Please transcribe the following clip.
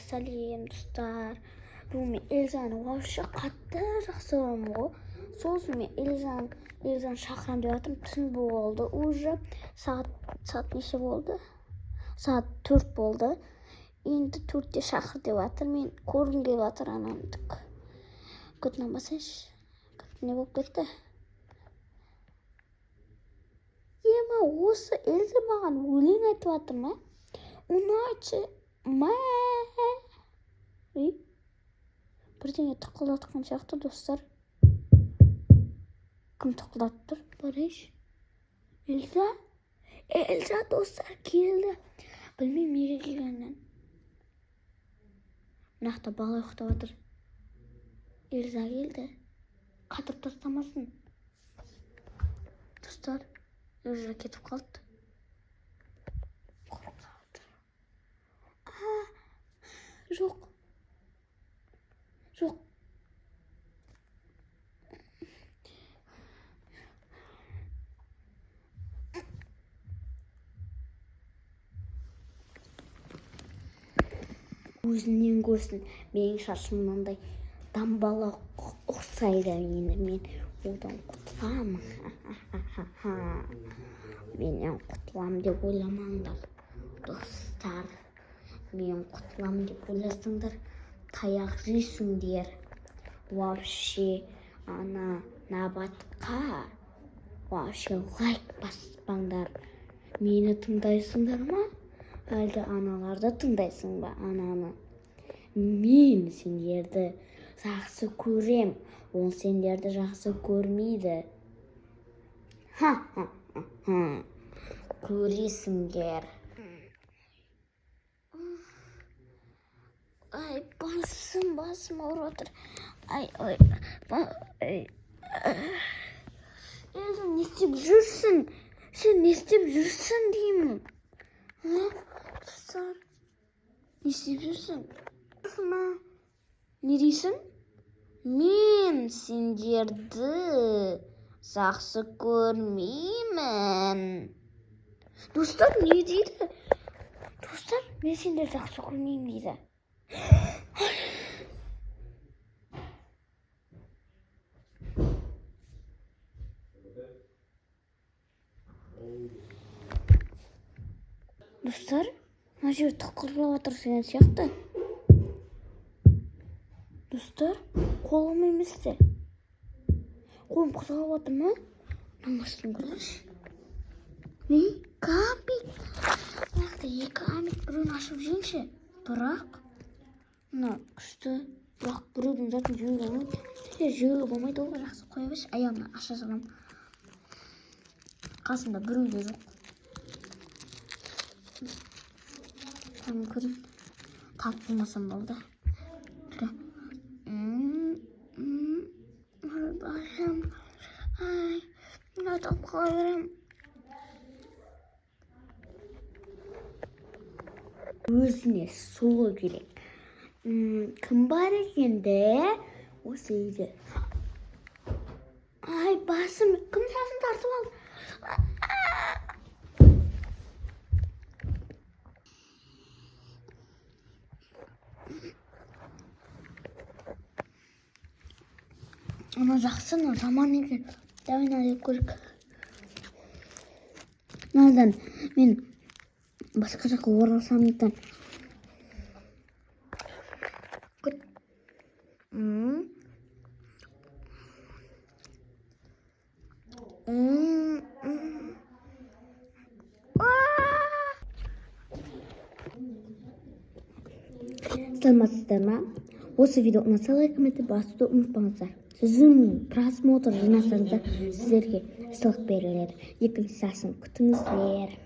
сәлем достар. Бүгін мен Эльзаны вообще қатты жақсы көремін ғой. Сосын мен Эльзаны шақырам деп жатырмын. Түн болды. Уже сағат неше болды? Сағат 4 болды. Енді 4-те шақыр деп жатыр. Мен көргім келіп жатыр ананы. Күтінен басайыншы. Не болып кетті? Ема осы Эльза маған өлең айтып жатыр ма? Оны айтшы. Бірдеңе тықылдатқан сияқты достар. Кім тықылдатып тұр? Барайшы. Эльза достар келді. Білмеймін неге келгенін. Мынақта бала ұйықтап жатыр. Эльза келді. Қатырып тастамасын. Достар, Эльза кетіп қалды. Жоқ. Өзінен көрсін, менің шашым мынандай дамбала ұқсайды. Енді мен одан құтыламын. Менен құтылам деп ойламаңдар, достар. Мен құтылам деп ойласаңдар, таяқ жейсіңдер. Вообще, набатқа вообще лайк баспаңдар. Мені тыңдайсыңдар ма? Әлде аналарды тыңдайсың ба? Ананы. Мен сендерді жақсы көрем. Ол сендерді жақсы көрмейді. Көресіңдер. Ай, басым ауырып отыр. Эльза, не істеп жүрсің? Сен не істеп жүрсің деймін. Достар, не істеп жүрсің? Не дейсің? Мен сендерді жақсы көрмеймін. Достар, не дейді? Достар, мен сендерді жақсы көрмеймін дейді. Достар, мына жер тықырлап жатыр деген сияқты. Достар, қолым еместе. Қолым қозғалып жатыр ма? Намастың көріңізші. Камбик. Мынақты 2 камбик біреуін ашып жейінші. Бірақ мына күшті. Бірақ біреудің затын жеуге болмайды. Жеуге болмайды, ол жақсы қоя берші. Аяғына аша салам. Қасымда біреу де жоқ. Тамын көрейін. Талып болмасам болды. Талып қала берем. Өзіне сұлу керек. Кім бар екенде? Осы үйде. Ай, басым, кім шашын тартып алды? Ана жақсы, жаман екен. Дәуін алып көрік. Надан мен басқа жаққа оралсам екен. Саламатсыздар ма? Осы видео ұнаса лайк комментарий басуды ұмытпаңыздар. Сіздің просмотр жинасаңыздар сіздерге сыйлық беріледі. Екінші сәсін күтіңіздер.